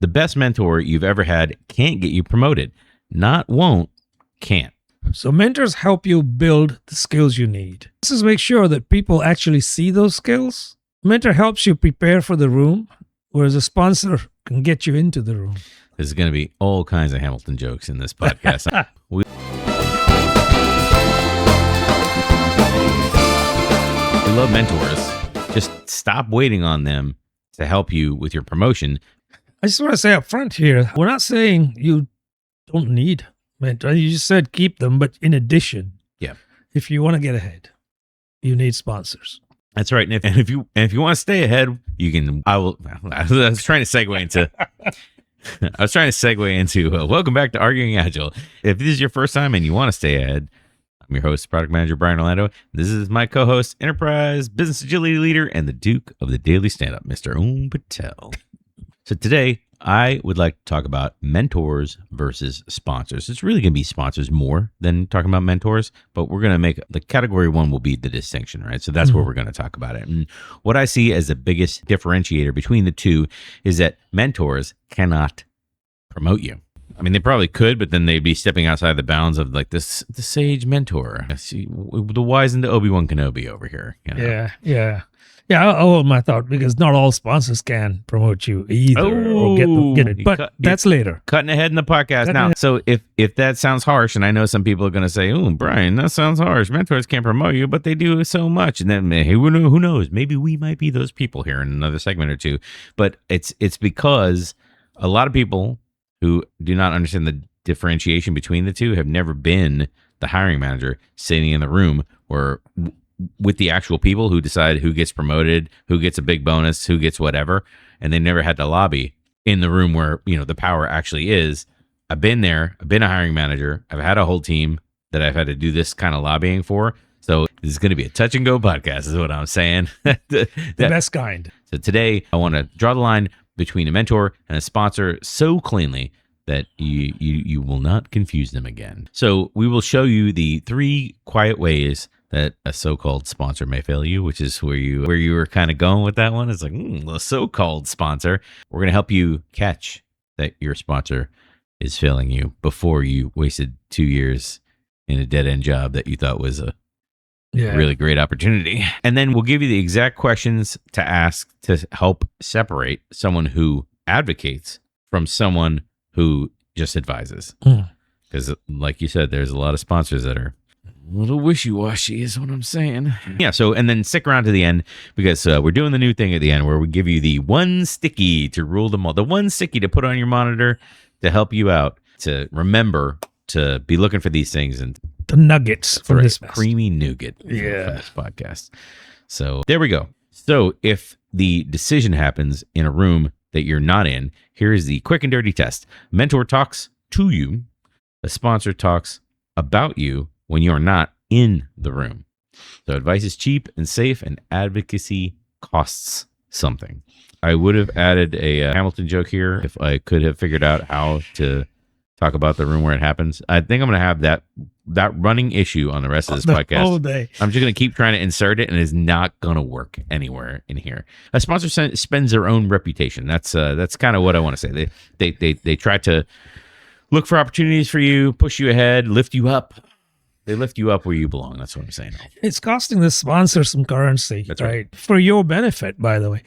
The best mentor you've ever had can't get you promoted. Not won't, can't. So mentors help you build the skills you need. This is make sure that people actually see those skills. Mentor helps you prepare for the room, whereas a sponsor can get you into the room. There's going to be all kinds of Hamilton jokes in this podcast. We love mentors. Just stop waiting on them to help you with your promotion. I just want to say up front here, we're not saying you don't need mentors. You just said keep them, but in addition, if you want to get ahead, you need sponsors. That's right. And if you want to stay ahead, you can. I was trying to segue into. Welcome back to Arguing Agile. If this is your first time and you want to stay ahead, I'm your host, Product Manager Brian Orlando. This is my co-host, Enterprise Business Agility Leader, and the Duke of the Daily Stand-Up, Mr. Om Patel. So today, I would like to talk about mentors versus sponsors. It's really going to be sponsors more than talking about mentors, but we're going to make the category one will be the distinction, right? So that's where we're going to talk about it. And what I see as the biggest differentiator between the two is that mentors cannot promote you. I mean, they probably could, but then they'd be stepping outside the bounds of like the sage mentor. See, the wizened Obi-Wan Kenobi over here. You know? Yeah, I'll hold my thought because not all sponsors can promote you either or get it. But that's later. Cutting ahead in the podcast now. So if that sounds harsh, and I know some people are going to say, "Oh, Brian, that sounds harsh. Mentors can't promote you, but they do so much." And then who knows? Maybe we might be those people here in another segment or two. But it's because a lot of people who do not understand the differentiation between the two have never been the hiring manager sitting in the room or with the actual people who decide who gets promoted, who gets a big bonus, who gets whatever. And they never had to lobby in the room where, the power actually is. I've been there. I've been a hiring manager. I've had a whole team that I've had to do this kind of lobbying for. So this is going to be a touch and go podcast is what I'm saying. The best kind. So today I want to draw the line between a mentor and a sponsor so cleanly that you will not confuse them again. So we will show you the 3 quiet ways that a so-called sponsor may fail you, which is where you were kind of going with that one. It's like, the so-called sponsor. We're going to help you catch that your sponsor is failing you before you wasted 2 years in a dead-end job that you thought was a really great opportunity. And then we'll give you the exact questions to ask to help separate someone who advocates from someone who just advises. Because like you said, there's a lot of sponsors that are a little wishy-washy is what I'm saying. Yeah, so, and then stick around to the end because we're doing the new thing at the end where we give you the one sticky to rule them all. The one sticky to put on your monitor to help you out, to remember to be looking for these things. And the nuggets from this creamy nougat from this podcast. So there we go. So if the decision happens in a room that you're not in, here's the quick and dirty test. Mentor talks to you. A sponsor talks about you when you're not in the room. So advice is cheap and safe, and advocacy costs something. I would have added a Hamilton joke here if I could have figured out how to talk about the room where it happens. I think I'm going to have that running issue on the rest of this podcast. Whole day. I'm just going to keep trying to insert it, and it's not going to work anywhere in here. A sponsor spends their own reputation. That's kind of what I want to say. They try to look for opportunities for you, push you ahead, lift you up. They lift you up where you belong. That's what I'm saying. It's costing the sponsor some currency, That's right. For your benefit, by the way.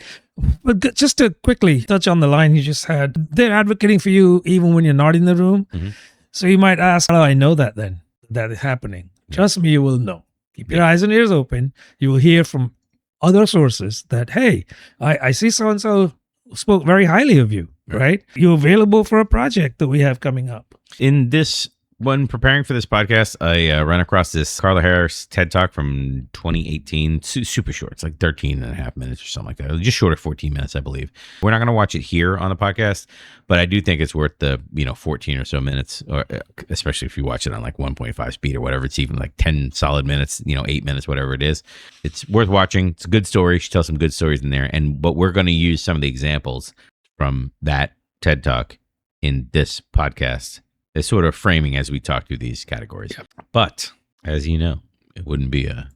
But just to quickly touch on the line you just had, they're advocating for you even when you're not in the room. Mm-hmm. So you might ask, how do I know that then? That is happening. Yeah. Trust me, you will know. Keep your eyes and ears open. You will hear from other sources that, hey, I see so-and-so spoke very highly of you, right? You're available for a project that we have coming up. In this, when preparing for this podcast, I ran across this Carla Harris TED Talk from 2018. Super short. It's like 13 and a half minutes or something like that. Just short of 14 minutes, I believe. We're not going to watch it here on the podcast, but I do think it's worth the 14 or so minutes, or especially if you watch it on like 1.5 speed or whatever. It's even like 10 solid minutes, 8 minutes, whatever it is. It's worth watching. It's a good story. She tells some good stories in there. But we're going to use some of the examples from that TED Talk in this podcast. It's sort of framing as we talk through these categories. Yep. But as you know, it wouldn't be a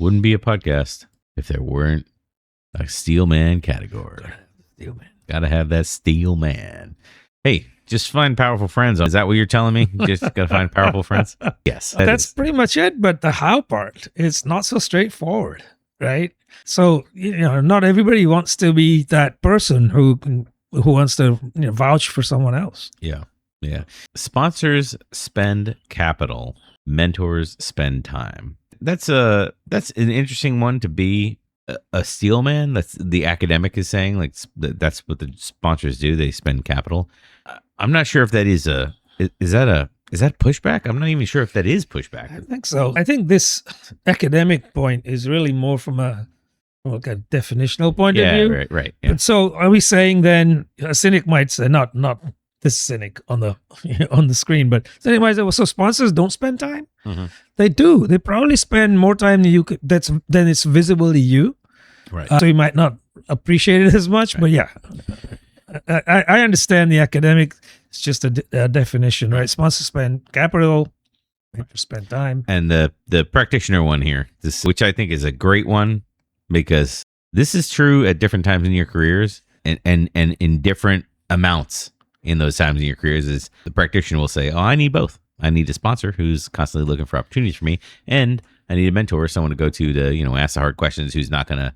podcast if there weren't a Steelman category. Steelman. Gotta have that Steelman. Hey, just find powerful friends. Is that what you're telling me? Just gotta find powerful friends? Yes. That's pretty much it. But the how part, it's not so straightforward, right? So, not everybody wants to be that person who wants to vouch for someone else. Yeah. Yeah. Sponsors spend capital. Mentors spend time. That's an interesting one to be a Steelman. That's the academic is saying, like, that's what the sponsors do. They spend capital. I'm not sure if that is that pushback? I'm not even sure if that is pushback. I think so. I think this academic point is really more from a definitional point of view. Right. Yeah. But so are we saying then a cynic might say, not this cynic on the on the screen, but cynic might say, well, so sponsors don't spend time? Mm-hmm. They do. They probably spend more time than you could. Then it's visible to you. Right. So you might not appreciate it as much, but yeah. I understand the academic. It's just a definition, right? Sponsors spend capital, mentors spend time. And the practitioner one here, which I think is a great one, because this is true at different times in your careers and in different amounts in those times in your careers. Is the practitioner will say, oh, I need both. I need a sponsor who's constantly looking for opportunities for me, and I need a mentor, someone to go to ask the hard questions, who's not going to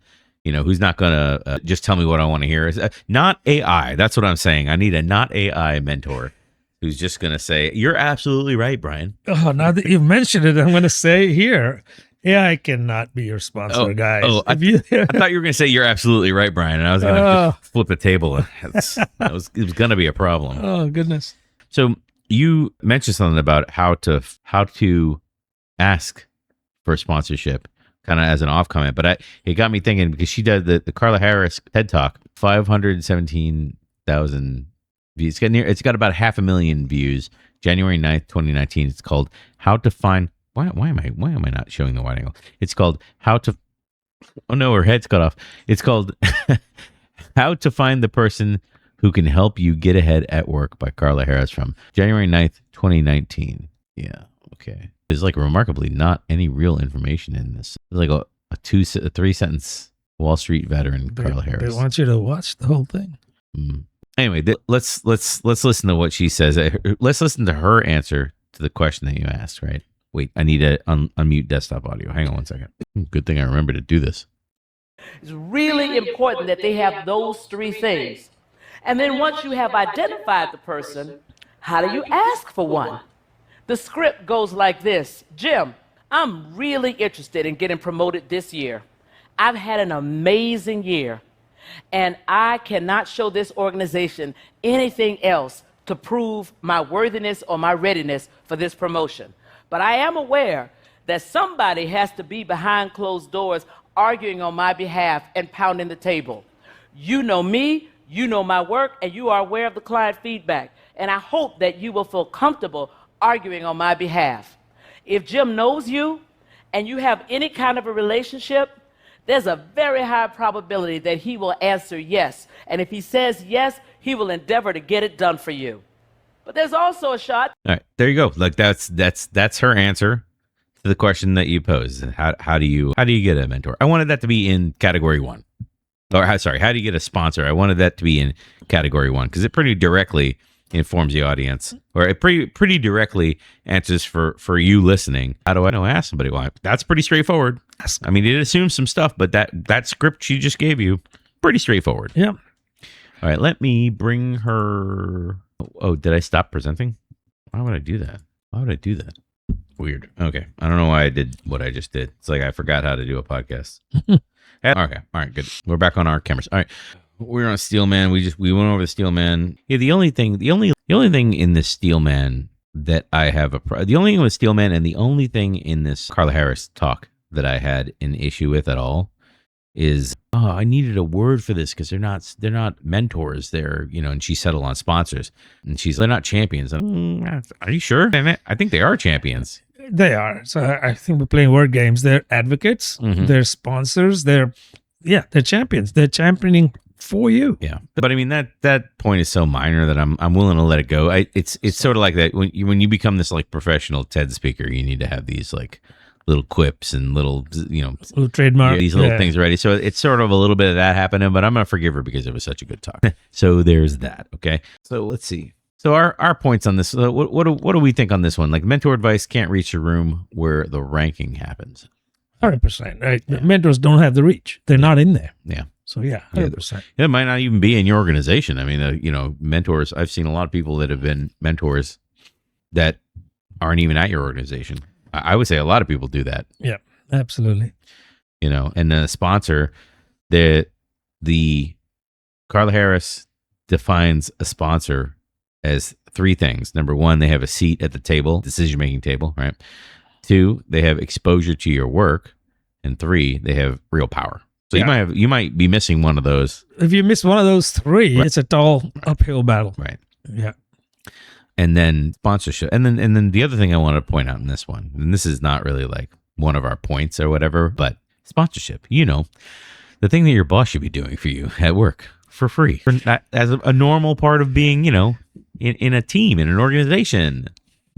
just tell me what I want to hear. Not AI. That's what I'm saying. I need a not AI mentor who's just going to say, you're absolutely right, Brian. Oh, now that you've mentioned it, I'm going to say here, AI cannot be your sponsor, guys. Oh, I thought you were going to say, you're absolutely right, Brian. And I was going to flip the table. It was going to be a problem. Oh, goodness. So you mentioned something about how to ask for sponsorship, kind of as an off comment, but it got me thinking, because she did the Carla Harris TED Talk, 517,000 views. It's got about 500,000 views. January 9th, 2019. It's called How to Find. Why am I not showing the wide angle? It's called How to. Oh no, her head's cut off. It's called How to Find the Person Who Can Help You Get Ahead at Work by Carla Harris from January 9th, 2019. Yeah. Okay. There's like remarkably not any real information in this. There's like a 3-sentence Wall Street veteran, Carla Harris. They want you to watch the whole thing. Anyway, let's listen to what she says. Let's listen to her answer to the question that you asked. Right? Wait, I need to unmute desktop audio. Hang on one second. Good thing I remember to do this. It's really important that they have those three things. And then once you have identified the person, how do you ask for one? The script goes like this. Jim, I'm really interested in getting promoted this year. I've had an amazing year, and I cannot show this organization anything else to prove my worthiness or my readiness for this promotion. But I am aware that somebody has to be behind closed doors arguing on my behalf and pounding the table. You know me, you know my work, and you are aware of the client feedback. And I hope that you will feel comfortable arguing on my behalf. If Jim knows you and you have any kind of a relationship, there's a very high probability that he will answer yes. And if he says yes, he will endeavor to get it done for you. But there's also a shot. All right, there you go. Like that's her answer to the question that you posed. How do you get a mentor? I wanted that to be in category 1. Or sorry, how do you get a sponsor? I wanted that to be in category 1, because it pretty directly informs the audience, or it pretty directly answers for you listening. How do I know? Ask somebody. Well, that's pretty straightforward. I mean, it assumes some stuff, but that script she just gave you, pretty straightforward. Yeah. All right, let me bring her. Oh, did I stop presenting? Why would I do that? Weird. Okay. I don't know why I did what I just did. It's like I forgot how to do a podcast. Okay. All right, good. We're back on our cameras. All right. We're on Steelman. We went over the Steelman. Yeah, the only thing in the Steelman that I have the only thing with Steelman, and the only thing in this Carla Harris talk that I had an issue with at all is, I needed a word for this because they're not mentors. They're, and she settled on sponsors, and they're not champions. Are you sure? I think they are champions. They are. So I think we're playing word games. They're advocates. Mm-hmm. They're sponsors. They're champions. They're championing for you. Yeah. But I mean, that point is so minor that I'm willing to let it go. It's sort of like that when you become this like professional TED speaker, you need to have these like little quips and little Little trademark. these little things ready. So it's sort of a little bit of that happening, but I'm gonna forgive her because it was such a good talk. So there's that. Okay. So let's see. So our points on this. What do we think on this one? Like mentor advice can't reach a room where the ranking happens. 100%. Right. Yeah. Mentors don't have the reach. They're not in there. Yeah. So 100%. It might not even be in your organization. I mean, mentors. I've seen a lot of people that have been mentors that aren't even at your organization. I would say a lot of people do that. Yeah, absolutely. And the sponsor, the Carla Harris defines a sponsor as three things. Number one, they have a seat at the table, decision-making table, right? Two, they have exposure to your work. And three, they have real power. So you might be missing one of those. If you miss one of those three, it's a tall uphill battle. Right. Yeah. And then sponsorship. And then the other thing I want to point out in this one, and this is not really like one of our points or whatever, but sponsorship. The thing that your boss should be doing for you at work for free. As a normal part of being, in a team, in an organization.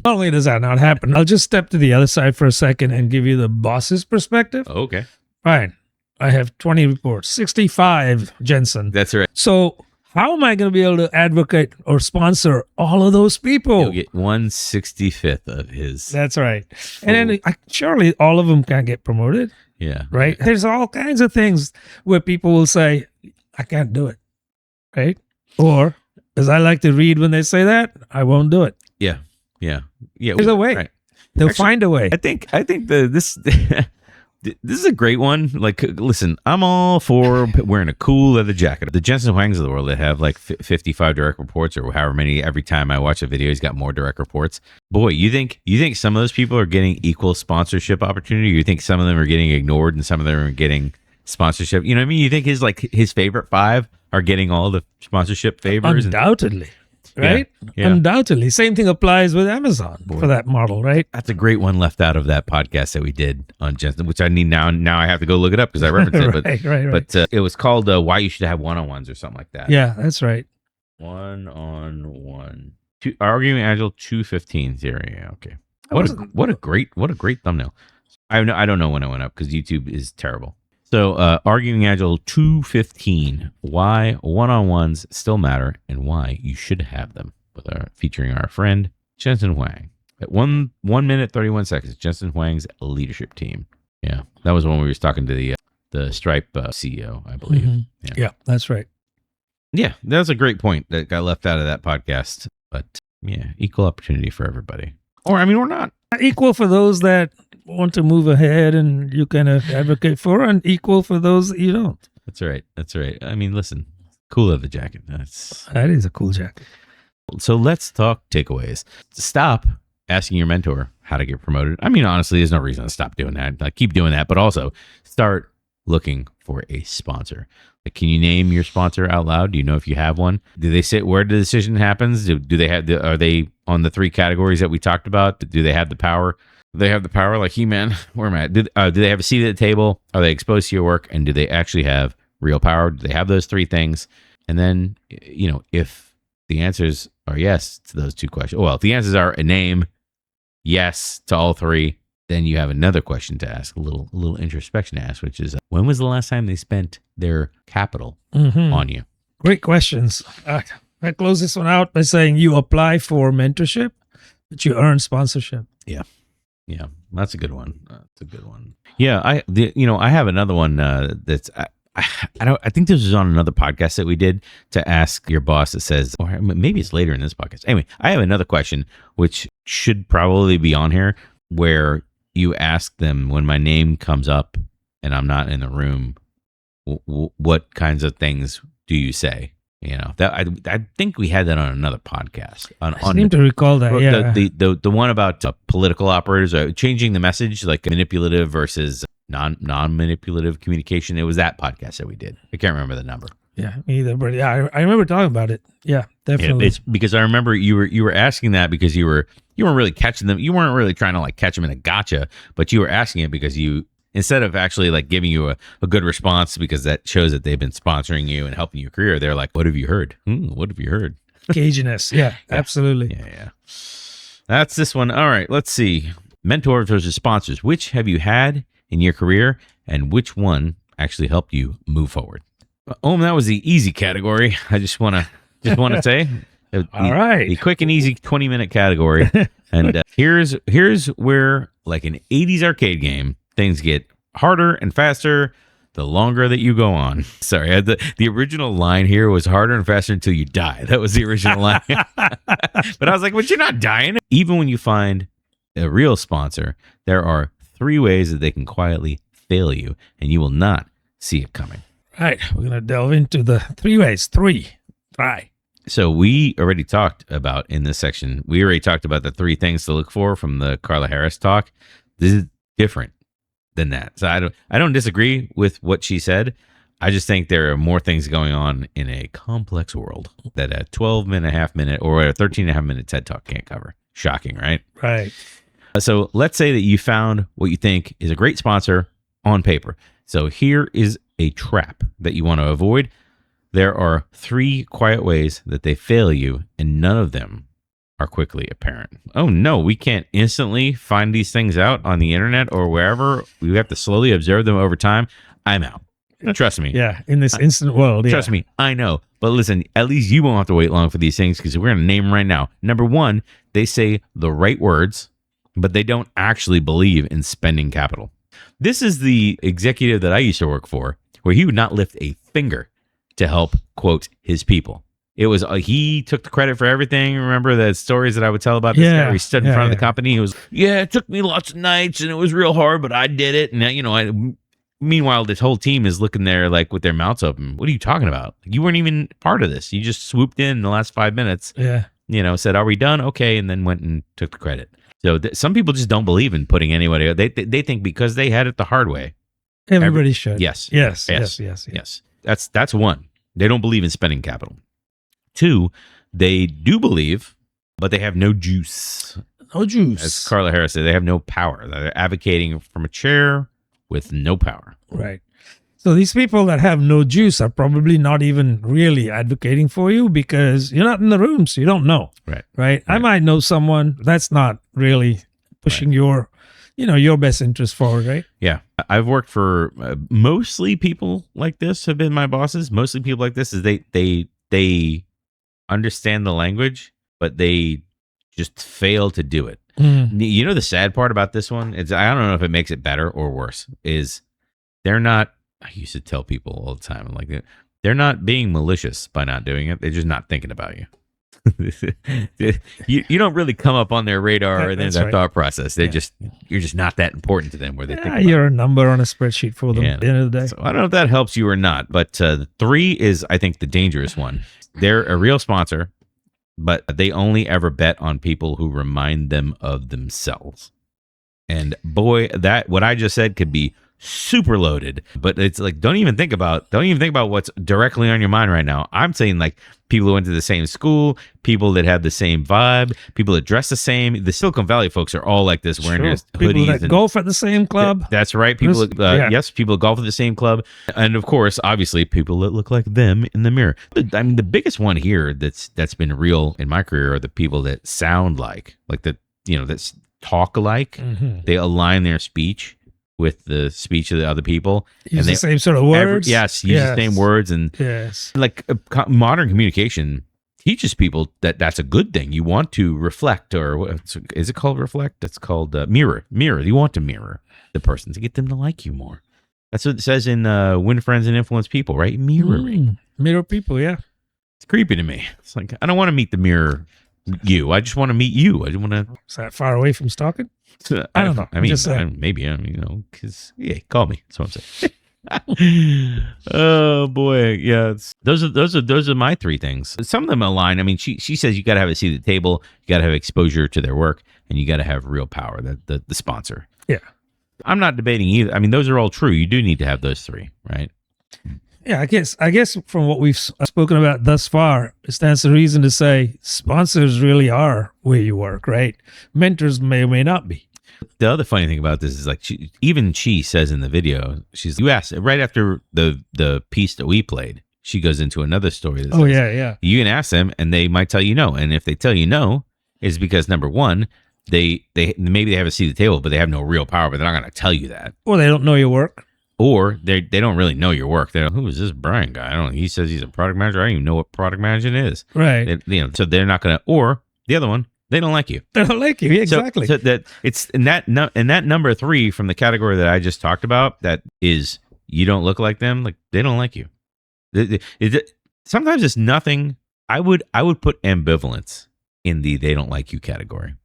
Not only does that not happen, I'll just step to the other side for a second and give you the boss's perspective. Okay. Fine. I have 20 reports, 65, Jensen. That's right. So how am I going to be able to advocate or sponsor all of those people? You'll get 1/65 of his. That's right. And then surely all of them can't get promoted. Yeah. Right? There's all kinds of things where people will say, I can't do it. Right? Or, as I like to read when they say that, I won't do it. Yeah. There's a way. Right. They'll find a way. I think this this is a great one. Like, listen, I'm all for wearing a cool leather jacket. The Jensen Huangs of the world that have like 55 direct reports or however many. Every time I watch a video, he's got more direct reports. Boy, you think some of those people are getting equal sponsorship opportunity? You think some of them are getting ignored and some of them are getting sponsorship? You know what I mean? You think his favorite 5 are getting all the sponsorship favors? Undoubtedly. Right? Yeah. Undoubtedly. Same thing applies with Amazon for that model, right? That's a great one left out of that podcast that we did on Jensen, which I need now. Now I have to go look it up because I referenced it. Right. But it was called Why You Should Have One-on-Ones or something like that. Yeah, that's right. One-on-one. Arguing Agile 215 theory. Yeah, okay. What a great thumbnail. I don't know when it went up because YouTube is terrible. So, Arguing Agile 215, why one-on-ones still matter and why you should have them, featuring our friend Jensen Huang. At 1 minute 31 seconds, Jensen Huang's leadership team. Yeah, that was when we were talking to the Stripe CEO, I believe. Mm-hmm. Yeah, that's right. Yeah, that was a great point that got left out of that podcast. But yeah, equal opportunity for everybody. Or not. Equal for those that want to move ahead and you kind of advocate for, and equal for those that you don't. That's right. Listen, cool leather jacket. That is a cool jacket. So let's talk takeaways. Stop asking your mentor how to get promoted. Honestly, there's no reason to stop doing that. Like, keep doing that, but also start looking for a sponsor. Like, can you name your sponsor out loud? Do you know if you have one? Do they sit where the decision happens? Do they have are they on the 3 categories that we talked about? Do they have the power? They have the power, like He-Man. Where am I at? Do they have a seat at the table? Are they exposed to your work? And do they actually have real power? Do they have those 3 things? And then, if the answers are yes to those 2 questions, well, if the answers are a name, yes to all 3, then you have another question to ask, a little introspection to ask, which is, when was the last time they spent their capital on you? Great questions. I close this one out by saying you apply for mentorship, but you earn sponsorship. Yeah, that's a good one. Yeah, I have another one that's I think this was on another podcast that we did to ask your boss that says, or maybe it's later in this podcast. Anyway, I have another question which should probably be on here, where you ask them, when my name comes up and I'm not in the room, what kinds of things do you say? That I think we had that on another podcast. I seem to recall that. Yeah, the one about political operators changing the message, like manipulative versus non-manipulative communication. It was that podcast that we did. I can't remember the number. Yeah, me either. But yeah, I remember talking about it. Yeah, definitely. It's because I remember you were asking that because you weren't really catching them. You weren't really trying to like catch them in a gotcha, but you were asking it because instead of actually like giving you a good response, because that shows that they've been sponsoring you and helping your career, they're like, what have you heard? What have you heard? Caginess. Yeah, absolutely. Yeah. That's this one. All right, let's see. mentors versus sponsors. Which have you had in your career, and which one actually helped you move forward? That was the easy category. I just want to say, All right, the quick and easy 20-minute category. And here's where, like an 80s arcade game, things get harder and faster the longer that you go on. Sorry, the original line here was harder and faster until you die. That was the original line. But I was like, but you're not dying. Even when you find a real sponsor, there are 3 ways that they can quietly fail you, and you will not see it coming. Right, we're going to delve into the 3 ways. 3. Try. So we already talked about in this section, we already talked about the 3 things to look for from the Carla Harris talk. This is different than that. So I don't disagree with what she said. I just think there are more things going on in a complex world that a 12.5 minute or a 13.5 minute TED Talk can't cover. Shocking, right? Right. So let's say that you found what you think is a great sponsor on paper. So here is a trap that you want to avoid. There are 3 quiet ways that they fail you, and none of them are quickly apparent. Oh no, we can't instantly find these things out on the internet or wherever. We have to slowly observe them over time. I'm out. Trust me. Yeah, in this instant world. Trust me, I know. But listen, at least you won't have to wait long for these things, because we're going to name them right now. Number 1, they say the right words, but they don't actually believe in spending capital. This is the executive that I used to work for, where he would not lift a finger to help, quote, his people. It was he took the credit for everything. Remember the stories that I would tell about this guy where he stood in front of the company? He was, it took me lots of nights and it was real hard, but I did it. And, meanwhile, this whole team is looking there like with their mouths open. What are you talking about? You weren't even part of this. You just swooped in the last 5 minutes. Yeah. Said, are we done? Okay. And then went and took the credit. So some people just don't believe in putting anybody. They think because they had it the hard way. Everybody should. Yes. Yes. That's 1. They don't believe in spending capital. 2, they do believe, but they have no juice. No juice. As Carla Harris said, they have no power. They're advocating from a chair with no power. Right. So these people that have no juice are probably not even really advocating for you, because you're not in the room, so you don't know. Right. I might know someone that's not really pushing your best interest forward, right? Yeah. I've worked for mostly people like this have been my bosses. Mostly people like this is they understand the language, but they just fail to do it. You know, the sad part about this one is, I don't know if it makes it better or worse, is they're not, I used to tell people all the time, like, they're not being malicious by not doing it. They're just not thinking about you. you don't really come up on their radar or their thought process. They're you're just not that important to them where they think about you're a number on a spreadsheet for them at the end of the day. So I don't know if that helps you or not, but 3 is, I think, the dangerous one. They're a real sponsor, but they only ever bet on people who remind them of themselves. And boy, that what I just said could be super loaded, but it's like, don't even think about what's directly on your mind right now. I'm saying, like, people who went to the same school, people that have the same vibe, people that dress the same. The Silicon Valley folks are all like this, wearing their hoodies. People that golf at the same club. That's right. People, yes, people that golf at the same club, and of course, obviously, people that look like them in the mirror. I mean, the biggest one here that's been real in my career are the people that sound like that talk alike. Mm-hmm. They align their speech with the speech of the other people. Use the same sort of words. Use the same words. And like modern communication teaches people that that's a good thing. You want to reflect, or is it called reflect? That's called mirror. You want to mirror the person to get them to like you more. That's what it says in Win Friends and Influence People, right? Mirroring. Mirror people, yeah. It's creepy to me. It's like, I don't want to meet the mirror you. I just want to meet you. I just want to. Is that far away from stalking? I don't know. I mean, maybe, because, call me. That's what I'm saying. Oh boy. Yeah. Those are my 3 things. Some of them align. I mean, she says you got to have a seat at the table, you got to have exposure to their work, and you got to have real power, the sponsor. Yeah. I'm not debating either. I mean, those are all true. You do need to have those 3, right? Yeah, I guess from what we've spoken about thus far, it stands to reason to say sponsors really are where you work, right? Mentors may or may not be. The other funny thing about this is, like, she says in the video, you asked right after the piece that we played, she goes into another story. That says, yeah. You can ask them and they might tell you no. And if they tell you no, it's because, number 1, they maybe they have a seat at the table, but they have no real power, but they're not going to tell you that. Or they don't know your work. Or they don't really know your work. They're, who is this Brian guy? I don't know. He says he's a product manager. I don't even know what product management is. Right. So they're not going to, or the other one, they don't like you. They don't like you. Yeah, exactly. So that it's in that number 3 from the category that I just talked about, that is, you don't look like them. Like, they don't like you. Sometimes it's nothing. I would put ambivalence in the they don't like you category.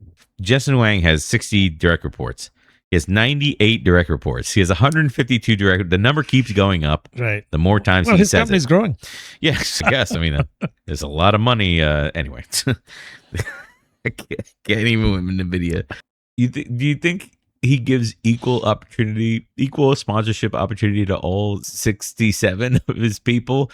Justin Wang has 60 direct reports. He has 98 direct reports. He has 152 direct. The number keeps going up. Right. The more times he his says company's it. growing. Yes, I guess. I mean, there's a lot of money. Anyway, I can't even win the video. Do you think he gives equal sponsorship opportunity to all 67 of his people?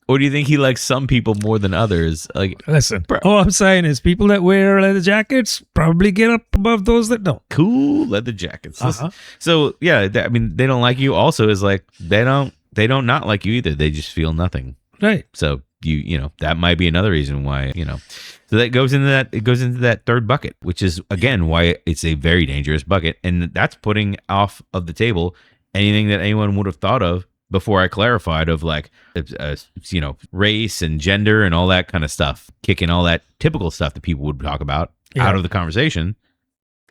Or do you think he likes some people more than others? Like, listen, all I'm saying is people that wear leather jackets probably get up above those that don't. Cool leather jackets. So yeah, I mean, they don't like you. Also, is like they don't not like you either. They just feel nothing. Right. So you know that might be another reason why, you know. So that goes into that. It goes into that third bucket, which is again why it's a very dangerous bucket, and that's putting off of the table anything that anyone would have thought of before I clarified of like, you know, race and gender and all that kind of stuff, kicking all that typical stuff that people would talk about out of the conversation.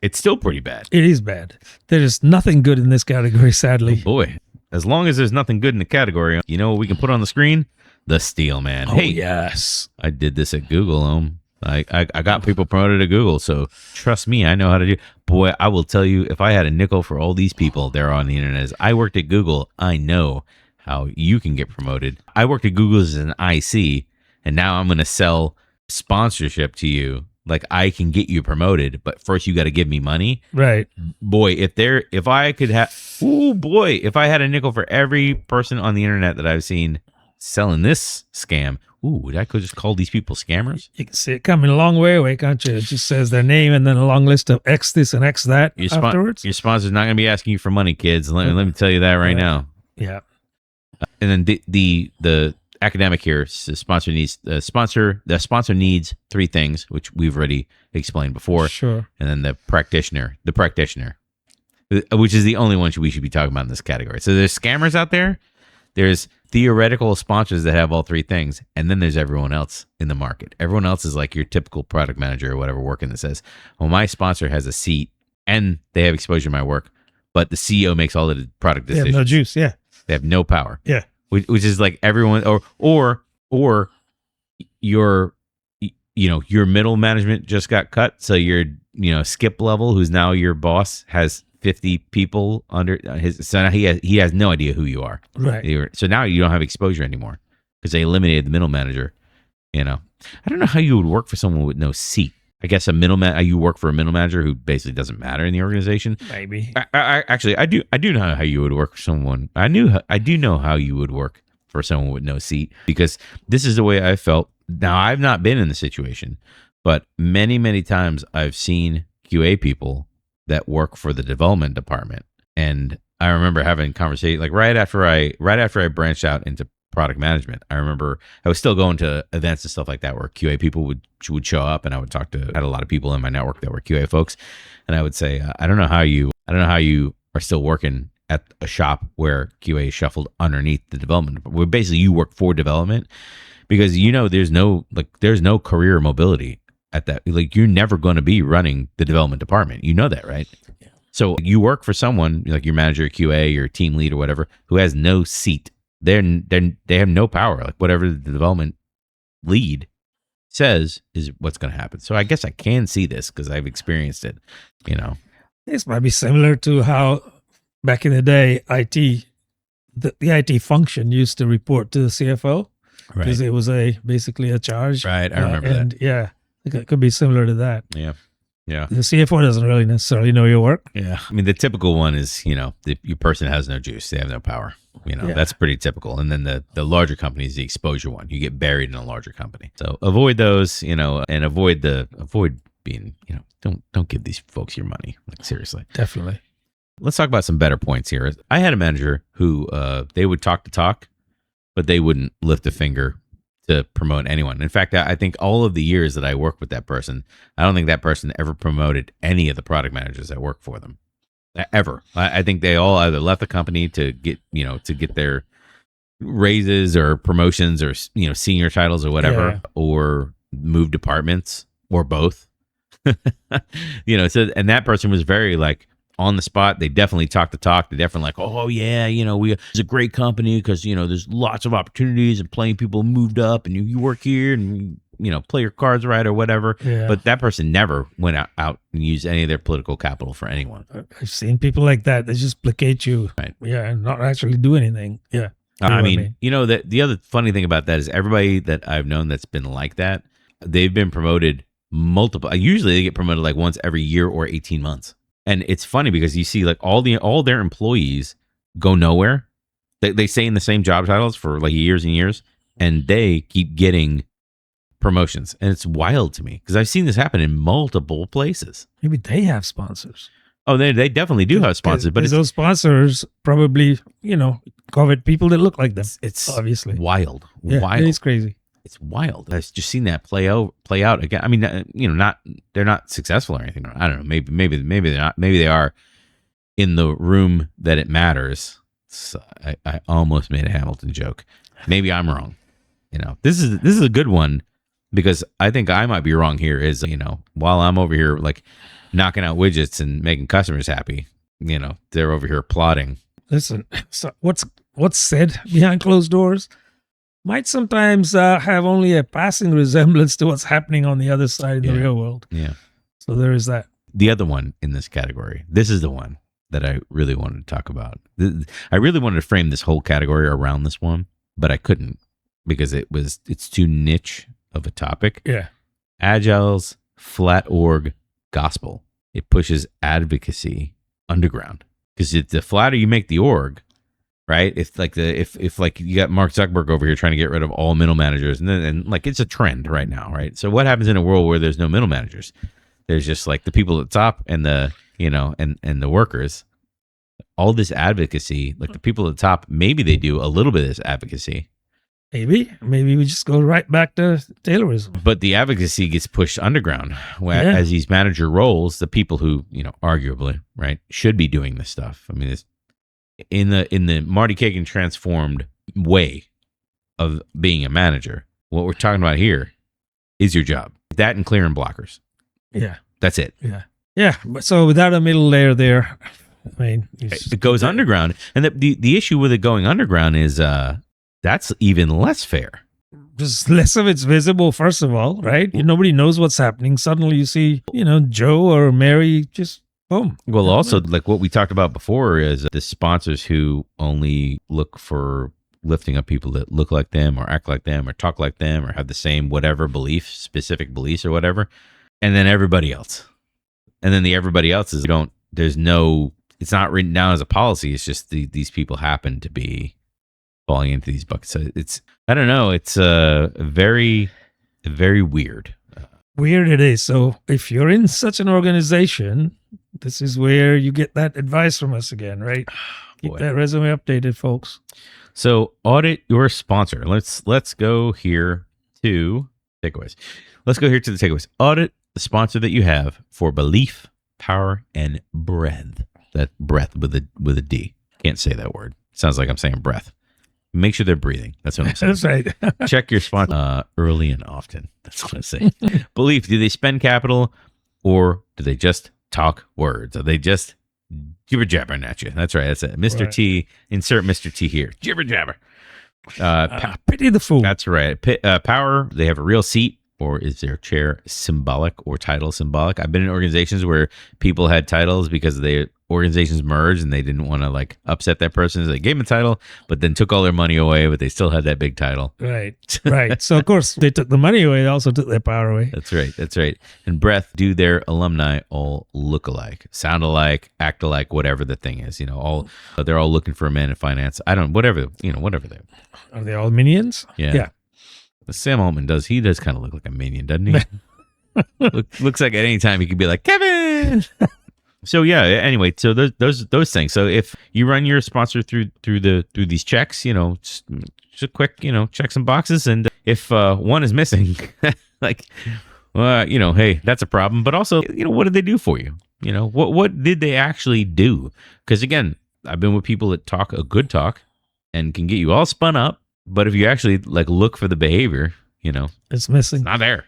It's still pretty bad. It is bad. There is nothing good in this category, sadly. Oh boy, as long as there's nothing good in the category, you know what we can put on the screen? The Steelman. Oh, hey, yes. I did this at Google. I got people promoted at Google, so trust me, I know how to do. Boy, I will tell you, if I had a nickel for all these people there on the internet, as I worked at Google, I know how you can get promoted. I worked at Google as an IC, and now I'm going to sell sponsorship to you. Like, I can get you promoted, but first you got to give me money. Right. Boy, if I had a nickel for every person on the internet that I've seen selling this scam. Ooh, I could just call these people scammers. You can see it coming a long way away, can't you? It just says their name and then a long list of X this and X that afterwards. Your sponsor's not going to be asking you for money, kids. Let me tell you that right now. Yeah. And then the academic here, the sponsor needs 3 things, which we've already explained before. Sure. And then the practitioner, which is the only one we should be talking about in this category. So there's scammers out there. There's theoretical sponsors that have all 3 things, and then there's everyone else in the market. Everyone else is like your typical product manager or whatever working that says, well, my sponsor has a seat and they have exposure to my work, but the CEO makes all the product decisions. They have no juice, yeah. They have no power. Yeah. Which is like everyone, or your middle management just got cut, so your skip level, who's now your boss, has 50 people under his, so now he has no idea who you are. Right. So now you don't have exposure anymore because they eliminated the middle manager. I don't know how you would work for someone with no seat. I guess you work for a middle manager who basically doesn't matter in the organization. Maybe. I do know how you would work for someone. I do know how you would work for someone with no seat, because this is the way I felt. Now, I've not been in the situation, but many, many times I've seen QA people that work for the development department. And I remember having conversations like right after I branched out into product management. I remember I was still going to events and stuff like that where QA people would show up, and I would talk to, I had a lot of people in my network that were QA folks, and I would say, I don't know how you are still working at a shop where QA is shuffled underneath the development, where basically you work for development, because there's no career mobility at that. Like, you're never going to be running the development department. You know that, right? Yeah. So you work for someone like your manager, QA, your team lead or whatever, who has no seat. They have no power. Like, whatever the development lead says is what's going to happen. So I guess I can see this because I've experienced it. This might be similar to how back in the day, the IT function used to report to the CFO, because it was basically a charge. Right, I remember that. Yeah, it could be similar to that. Yeah. Yeah. The CFO doesn't really necessarily know your work. Yeah. I mean, the typical one is, your person has no juice. They have no power. That's pretty typical. And then the larger company is the exposure one. You get buried in a larger company. So avoid those, and avoid being, don't give these folks your money. Like, seriously. Definitely. Let's talk about some better points here. I had a manager who, they would talk the talk, but they wouldn't lift a finger to promote anyone. In fact, I think all of the years that I worked with that person, I don't think that person ever promoted any of the product managers that work for them ever. I think they all either left the company to get their raises or promotions or senior titles or whatever, or moved departments or both. So and that person was very like on the spot. They definitely talk the talk. They definitely like, oh yeah, it's a great company because there's lots of opportunities and plenty of people moved up and you work here and play your cards right or whatever. Yeah. But that person never went out and used any of their political capital for anyone. I've seen people like that. They just placate you, right? Yeah, and not actually do anything. Yeah. I mean, that the other funny thing about that is everybody that I've known that's been like that, they've been promoted multiple. Usually they get promoted like once every year or 18 months. And it's funny because you see like all their employees go nowhere. They stay in the same job titles for like years and years, and they keep getting promotions. And it's wild to me because I've seen this happen in multiple places. Maybe they have sponsors. Oh, they definitely do have sponsors, but those sponsors probably, covet people that look like them. It's obviously wild. It's crazy. It's wild. I've just seen that play out again. I mean, they're not successful or anything. I don't know. Maybe they're not. Maybe they are in the room that it matters. So I almost made a Hamilton joke. Maybe I'm wrong. This is a good one because I think I might be wrong here. Is while I'm over here like knocking out widgets and making customers happy, they're over here applauding. Listen, so what's said behind closed doors might sometimes have only a passing resemblance to what's happening on the other side of the real world. Yeah. So there is that. The other one in this category, this is the one that I really wanted to talk about. I really wanted to frame this whole category around this one, but I couldn't because it's too niche of a topic. Yeah. Agile's flat org gospel. It pushes advocacy underground because the flatter you make the org, right? If you got Mark Zuckerberg over here trying to get rid of all middle managers, and like it's a trend right now, right? So what happens in a world where there's no middle managers? There's just like the people at the top and the and the workers. All this advocacy, like the people at the top, maybe they do a little bit of this advocacy. Maybe we just go right back to Taylorism. But the advocacy gets pushed underground as these manager roles. The people who arguably right should be doing this stuff. I mean, it's in the Marty Kagan transformed way of being a manager. What we're talking about here is your job. That and clearing blockers. Yeah, that's it. Yeah. But so without a middle layer there, I mean, it goes underground, and the issue with it going underground is that's even less fair. Just less of it's visible, first of all, right? Nobody knows what's happening. Suddenly you see, Joe or Mary just boom. Well, also, like what we talked about before is the sponsors who only look for lifting up people that look like them or act like them or talk like them or have the same whatever specific beliefs or whatever. And then everybody else. And then the everybody else is it's not written down as a policy. It's just these people happen to be falling into these buckets. So I don't know. It's very, very weird. Weird it is. So if you're in such an organization, this is where you get that advice from us again, right? Keep that resume updated, folks. So audit your sponsor. Let's go here to takeaways. Let's go here to the takeaways. Audit the sponsor that you have for belief, power, and breadth. That breath with a D. Can't say that word. Sounds like I'm saying breath. Make sure they're breathing. That's what I'm saying. That's right. Check your sponsor early and often. That's what I say. Belief, do they spend capital or do they just talk words? Are they just jibber jabbering at you? That's right. That's it. Mr. Right. T, insert Mr. T here. Jibber jabber. Pity the fool. That's right. Power, they have a real seat. Or is their chair symbolic or title symbolic? I've been in organizations where people had titles because the organizations merged and they didn't want to like upset that person. So they gave them a title, but then took all their money away, but they still had that big title. Right. So of course they took the money away. They also took their power away. That's right. And breadth, do their alumni all look alike, sound alike, act alike, whatever the thing is, they're all looking for a man in finance. Whatever they are. Are they all minions? Yeah. Sam Altman he does kind of look like a minion, doesn't he? Looks like at any time he could be like, Kevin! So yeah, anyway, so those things. So if you run your sponsor through these checks, just a quick, check some boxes, and if one is missing, like, hey, that's a problem. But also, what did they do for you? What did they actually do? Because again, I've been with people that talk a good talk and can get you all spun up, but if you actually look for the behavior, it's missing. It's not there.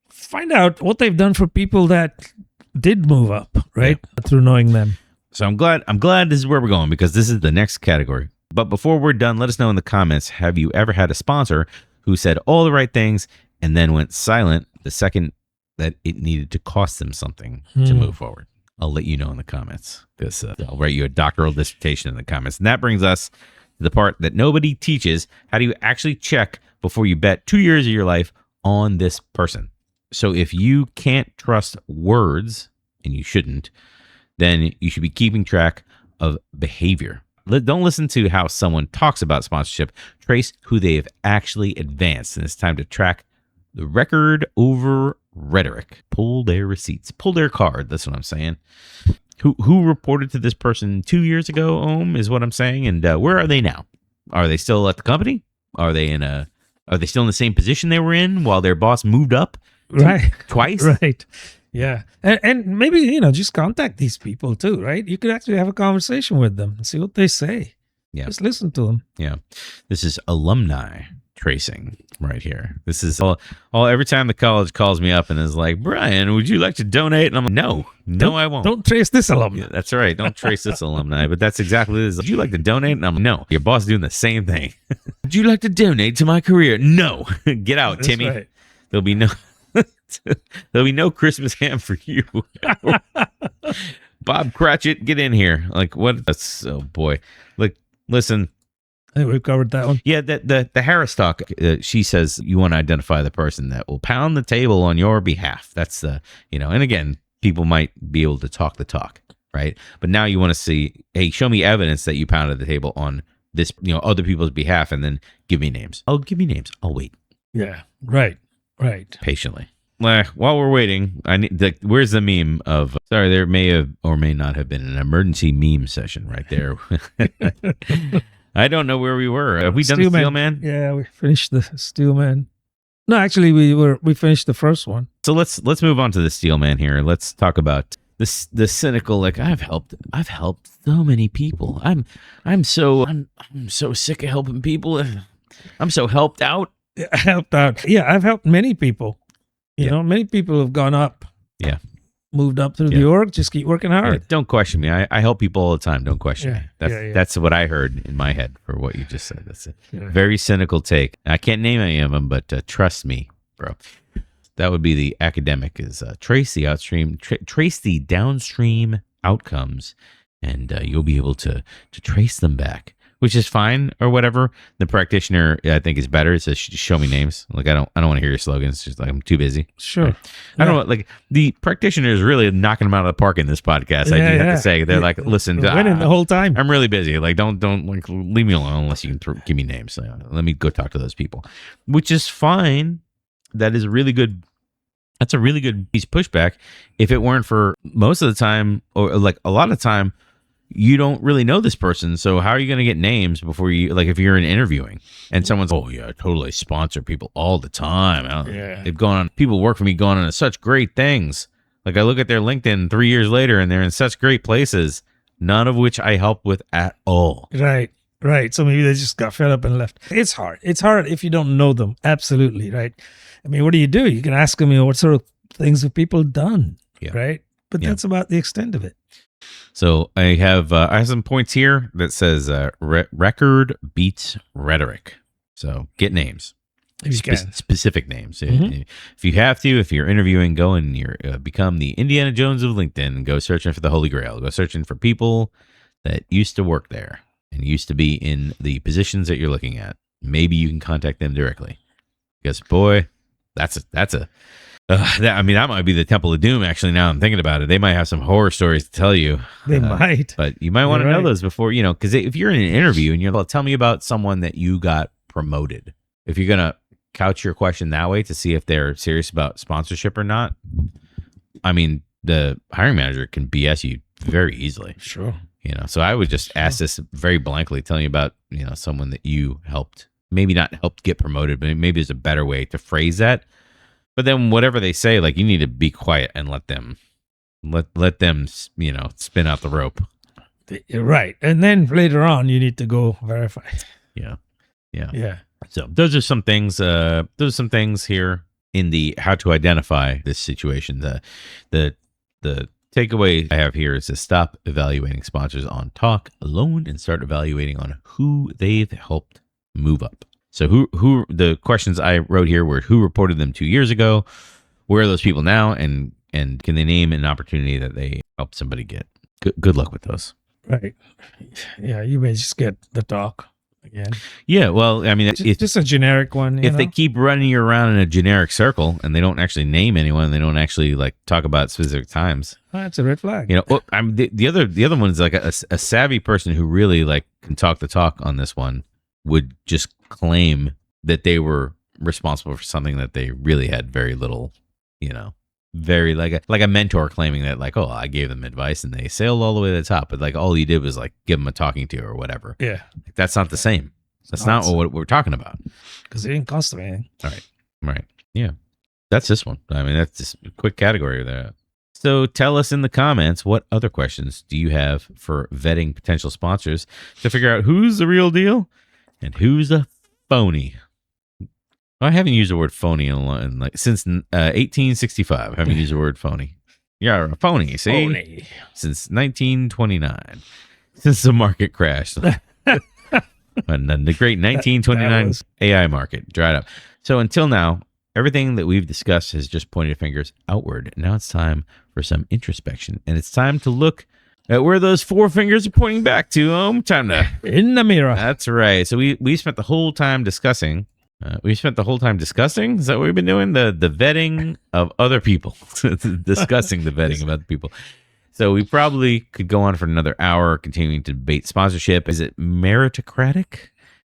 Find out what they've done for people that did move up, right? Through knowing them. So I'm glad this is where we're going, because this is the next category. But before we're done, let us know in the comments, have you ever had a sponsor who said all the right things and then went silent the second that it needed to cost them something to move forward? I'll let you know in the comments, because I'll write you a doctoral dissertation in the comments. And that brings us to the part that nobody teaches. How do you actually check before you bet 2 years of your life on this person? So if you can't trust words, and you shouldn't, then you should be keeping track of behavior. Don't listen to how someone talks about sponsorship. Trace who they have actually advanced. And it's time to track the record over rhetoric. Pull their receipts. Pull their card. That's what I'm saying. Who reported to this person 2 years ago, is what I'm saying. And where are they now? Are they still at the company? Are they still in the same position they were in while their boss moved up? Right. Twice? Right. Yeah. And maybe, just contact these people too, right? You could actually have a conversation with them and see what they say. Yeah. Just listen to them. Yeah. This is alumni tracing right here. This is all every time the college calls me up and is like, Brian, would you like to donate? And I'm like, no, I won't. Don't trace this alumni. Yeah, that's right. Don't trace this alumni. But that's exactly what it is. Would you like to donate? And I'm like, no. Your boss is doing the same thing. Would you like to donate to my career? No. Get out, That's Timmy. right. There'll be no Christmas ham for you. Bob Cratchit, get in here. Like, what? That's, oh boy. Like, listen. I think we've covered that one. Yeah, the Harris talk, she says you want to identify the person that will pound the table on your behalf. That's the, and again, people might be able to talk the talk, right? But now you want to see, hey, show me evidence that you pounded the table on this, other people's behalf, and then give me names. Oh, give me names. I'll wait. Yeah, right. Patiently. While we're waiting, where's the meme of? Sorry, there may have or may not have been an emergency meme session right there. I don't know where we were. Have we done the Steelman? Yeah, we finished the Steelman. No, actually, we finished the first one. So let's move on to the Steelman here. Let's talk about the cynical. Like, I've helped so many people. I'm so sick of helping people. I'm so helped out. Helped out. Yeah, I've helped many people. Many people have gone up. Yeah. Moved up through the org. Just keep working hard. Yeah, don't question me. I help people all the time. Don't question me. That's what I heard in my head for what you just said. That's a very cynical take. I can't name any of them, but trust me, bro. That would be the academic is trace the downstream outcomes, and you'll be able to trace them back, which is fine or whatever. The practitioner, I think, is better. It says, show me names. Like, I don't want to hear your slogans. It's just like, I'm too busy. Sure. Right? I don't know. Like, the practitioner is really knocking them out of the park in this podcast. I do have to say, they're like, listen, winning the whole time. I'm really busy. Like, don't like leave me alone unless you can give me names. So, let me go talk to those people, which is fine. That is really good. That's a really good piece of pushback. If it weren't for most of the time, or like a lot of the time, you don't really know this person. So how are you going to get names before you, like, if you're in interviewing and someone's, oh yeah, I totally sponsor people all the time. They've gone on, people work for me going on to such great things. Like, I look at their LinkedIn 3 years later and they're in such great places, none of which I help with at all. Right. So maybe they just got fed up and left. It's hard. It's hard if you don't know them. Absolutely. Right. I mean, what do? You can ask them, what sort of things have people done? Yeah. Right. But that's about the extent of it. So I have some points here that says record beats rhetoric. So get names, specific names. Mm-hmm. If you have to, if you're interviewing, go and you're become the Indiana Jones of LinkedIn and go searching for the Holy Grail. Go searching for people that used to work there and used to be in the positions that you're looking at. Maybe you can contact them directly, because boy, that might be the Temple of Doom. Actually, now I'm thinking about it, they might have some horror stories to tell you. They might, but you might want to know those before, because if you're in an interview and you're like, tell me about someone that you got promoted. If you're gonna couch your question that way to see if they're serious about sponsorship or not, I mean, the hiring manager can BS you very easily. Sure. So I would just ask this very blankly, telling you about, someone that you helped, maybe not helped get promoted, but maybe there's a better way to phrase that. But then whatever they say, like, you need to be quiet and let them, spin out the rope. Right. And then later on, you need to go verify. Yeah. So those are some things. Here in the how to identify this situation. The takeaway I have here is to stop evaluating sponsors on talk alone and start evaluating on who they've helped move up. So who the questions I wrote here were who reported them 2 years ago, where are those people now, and can they name an opportunity that they helped somebody get? Good luck with those. Right. Yeah, you may just get the talk again. Yeah, well, I mean, it's just a generic one. If they keep running you around in a generic circle and they don't actually name anyone, they don't actually like talk about specific times. That's a red flag. The other one is like a savvy person who really like can talk the talk on this one would just claim that they were responsible for something that they really had very little, very like a mentor claiming that like, oh, I gave them advice and they sailed all the way to the top, but like all you did was like give them a talking to or whatever. Yeah, like, that's not the same. That's not what we're talking about. Because it didn't cost them anything. All right. Yeah, that's this one. I mean, that's just a quick category there. So tell us in the comments, what other questions do you have for vetting potential sponsors to figure out who's the real deal and who's a phony? I haven't used the word phony since 1865. I haven't used the word phony. Yeah, a phony. See, phony. Since 1929, since the market crashed, and then the great 1929 AI market dried up. So until now, everything that we've discussed has just pointed fingers outward. Now it's time for some introspection, and it's time to look at where those four fingers are pointing back to. Time to in the mirror. That's right. So we spent the whole time discussing. Is that what we've been doing? The vetting of other people, discussing the vetting of other people. So we probably could go on for another hour continuing to debate sponsorship. Is it meritocratic?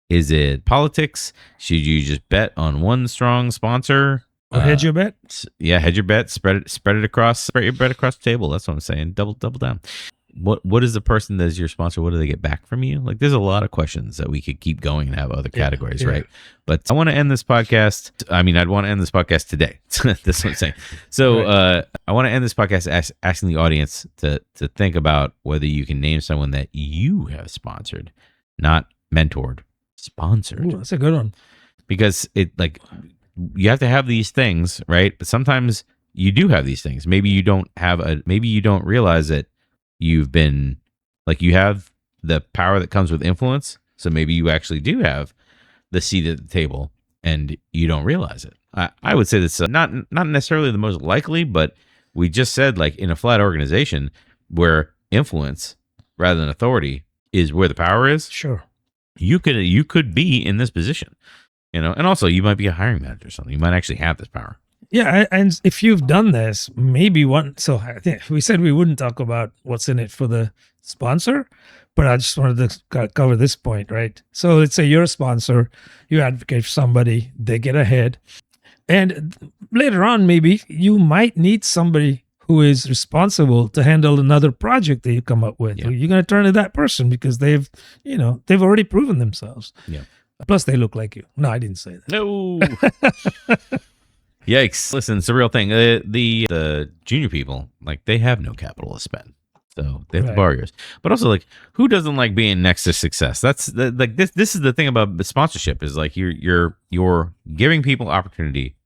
Is it politics? Should you just bet on one strong sponsor? Or hedge your bet? Yeah, hedge your bet. Spread your bet across the table. That's what I'm saying. Double down. What is the person that is your sponsor? What do they get back from you? Like, there's a lot of questions that we could keep going and have other categories, right? But I want to end this podcast. I mean, I'd want to end this podcast today. That's what I'm saying. So I want to end this podcast asking the audience to think about whether you can name someone that you have sponsored, not mentored, sponsored. Ooh, that's a good one. Because you have to have these things, right? But sometimes you do have these things. Maybe you don't realize that you've been you have the power that comes with influence. So maybe you actually do have the seat at the table and you don't realize it. I would say that's not necessarily the most likely, but we just said in a flat organization where influence rather than authority is where the power is. Sure. You could be in this position, and also you might be a hiring manager or something. You might actually have this power. Yeah, and if you've done this, maybe so I think we said we wouldn't talk about what's in it for the sponsor, but I just wanted to cover this point, right? So let's say you're a sponsor, you advocate for somebody, they get ahead, and later on, maybe you might need somebody who is responsible to handle another project that you come up with. Yeah. You're going to turn to that person because they've already proven themselves. Yeah. Plus, they look like you. No, I didn't say that. No. Yikes. Listen, it's a real thing. The junior people, they have no capital to spend. So they have to borrow yours. But also, who doesn't like being next to success? That's this is the thing about sponsorship is you're giving people opportunity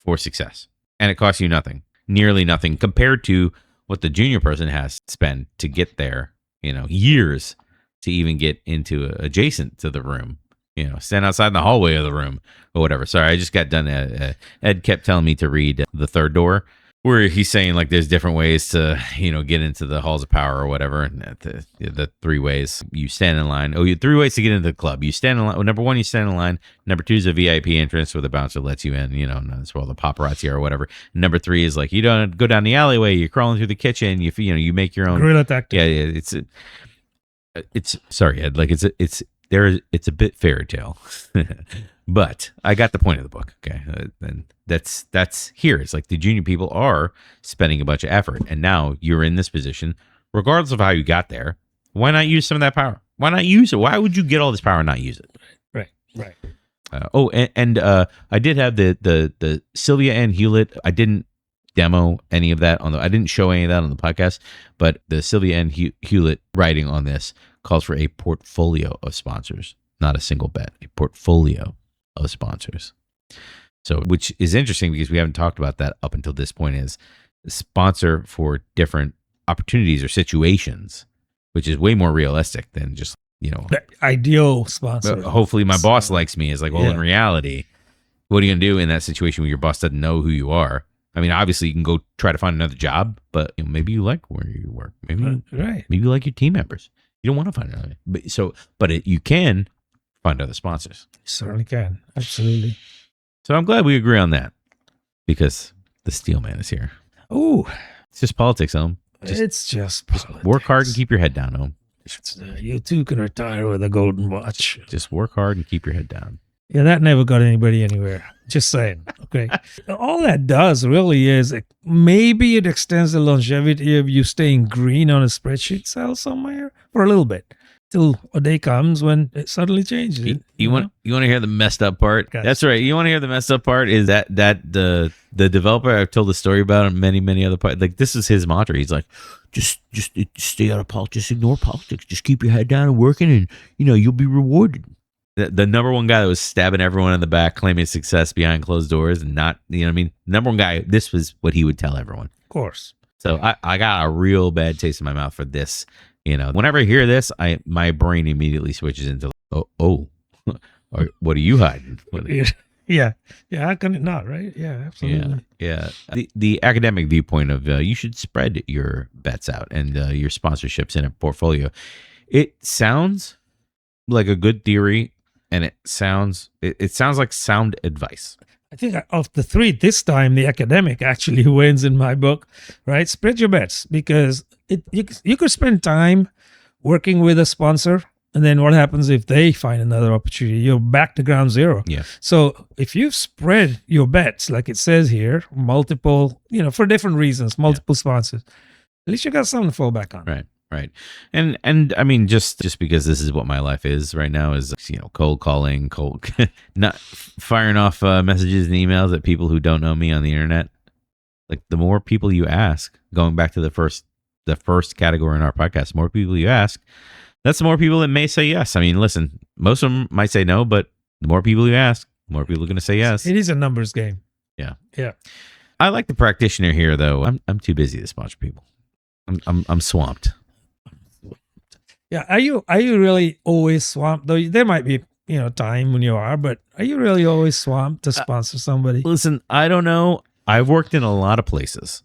for success. And it costs you nothing, nearly nothing compared to what the junior person has to spend to get there, years to even get into adjacent to the room. Stand outside in the hallway of the room or whatever. Sorry, I just got done. Ed kept telling me to read The Third Door, where he's saying there's different ways to, get into the halls of power or whatever. And the three ways you stand in line. Oh, you 3 ways to get into the club. You stand in line. Well, number 1, you stand in line. Number 2 is a VIP entrance where the bouncer lets you in, and that's where all the paparazzi are or whatever. Number 3 is you don't go down the alleyway. You're crawling through the kitchen. You make your own guerrilla tactic. Yeah. It's sorry, Ed. It's a bit fairy tale, but I got the point of the book. Okay. And that's here. It's the junior people are spending a bunch of effort, and now you're in this position regardless of how you got there, why not use some of that power? Why not use it? Why would you get all this power and not use it? Right. I did have the Sylvia Ann Hewlett. I didn't demo any of that I didn't show any of that on the podcast, but the Sylvia Ann Hewlett writing on this calls for a portfolio of sponsors, not a single bet, a portfolio of sponsors. So, which is interesting because we haven't talked about that up until this point, is sponsor for different opportunities or situations, which is way more realistic than just, The ideal sponsor. hopefully my boss likes me. Is like, well, in reality, what are you going to do in that situation where your boss doesn't know who you are? I mean, obviously you can go try to find another job, but maybe you like where you work. Maybe you like your team members. You don't want to find another. But you can find other sponsors. You certainly can. Absolutely. So I'm glad we agree on that, because the Steelman is here. Oh, it's just politics, Ohm. It's just politics. Work hard and keep your head down, Ohm. You too can retire with a golden watch. Just work hard and keep your head down. Yeah, that never got anybody anywhere. Just saying. Okay. All that does really is maybe it extends the longevity of you staying green on a spreadsheet cell somewhere for a little bit, till a day comes when it suddenly changes. You want to hear the messed up part? Gotcha. That's right. You want to hear the messed up part is that the developer I've told the story about on many other parts. Like, this is his mantra. He's like, just stay out of politics, just ignore politics, just keep your head down and working, and you'll be rewarded. The number one guy that was stabbing everyone in the back, claiming success behind closed doors, and not, number one guy. This was what he would tell everyone. Of course. So I got a real bad taste in my mouth for this. Whenever I hear this, my brain immediately switches into, what are you hiding? Yeah. How can it not, right? Yeah, absolutely. Yeah. The academic viewpoint of you should spread your bets out and your sponsorships in a portfolio. It sounds like a good theory, and it sounds like sound advice. I think of the three, this time the academic actually wins in my book, right? Spread your bets, because you could spend time working with a sponsor, and then what happens if they find another opportunity? You're back to ground zero. Yeah. So if you spread your bets, like it says here, multiple, for different reasons, multiple sponsors, at least you got something to fall back on. Right. And I mean, just because this is what my life is right now, is, cold calling, not firing off messages and emails at people who don't know me on the internet. Like, the more people you ask, going back to the first category in our podcast, the more people you ask, that's the more people that may say yes. I mean, listen, most of them might say no, but the more people you ask, the more people are going to say yes. It is a numbers game. Yeah. I like the practitioner here, though. I'm too busy to sponsor people. I'm swamped. Yeah. Are you really always swamped? Though there might be, time when you are, but are you really always swamped to sponsor somebody? Listen, I don't know. I've worked in a lot of places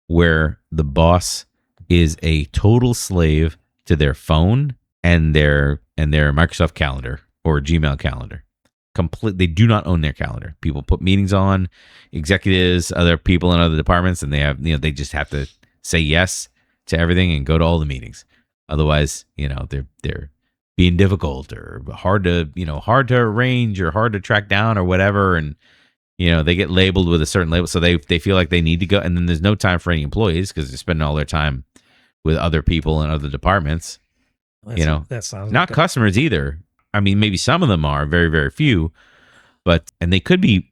where the boss is a total slave to their phone and their Microsoft calendar or Gmail calendar. They do not own their calendar. People put meetings on, executives, other people in other departments, and they have, they just have to say yes to everything and go to all the meetings. Otherwise, they're being difficult or hard to arrange or hard to track down or whatever, and they get labeled with a certain label, so they feel like they need to go, and then there's no time for any employees because they're spending all their time with other people in other departments. That sounds not customers either. I mean, maybe some of them are, very, very few, and they could be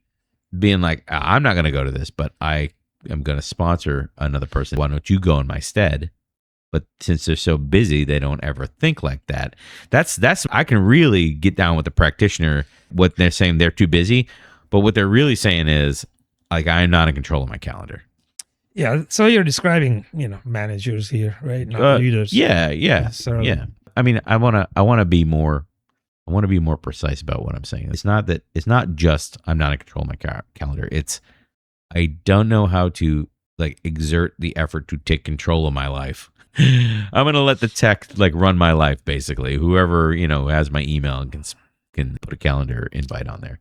being like, I'm not going to go to this, but I am going to sponsor another person. Why don't you go in my stead? But since they're so busy, they don't ever think like that. That's I can really get down with the practitioner, what they're saying, they're too busy. But what they're really saying is, like, I'm not in control of my calendar. Yeah. So you're describing, managers here, right? Not leaders. Yeah. Necessarily. Yeah. I mean, I want to be more precise about what I'm saying. It's not just I'm not in control of my calendar. It's I don't know how to exert the effort to take control of my life. I'm going to let the tech run my life, basically. Whoever, has my email and can put a calendar invite on there.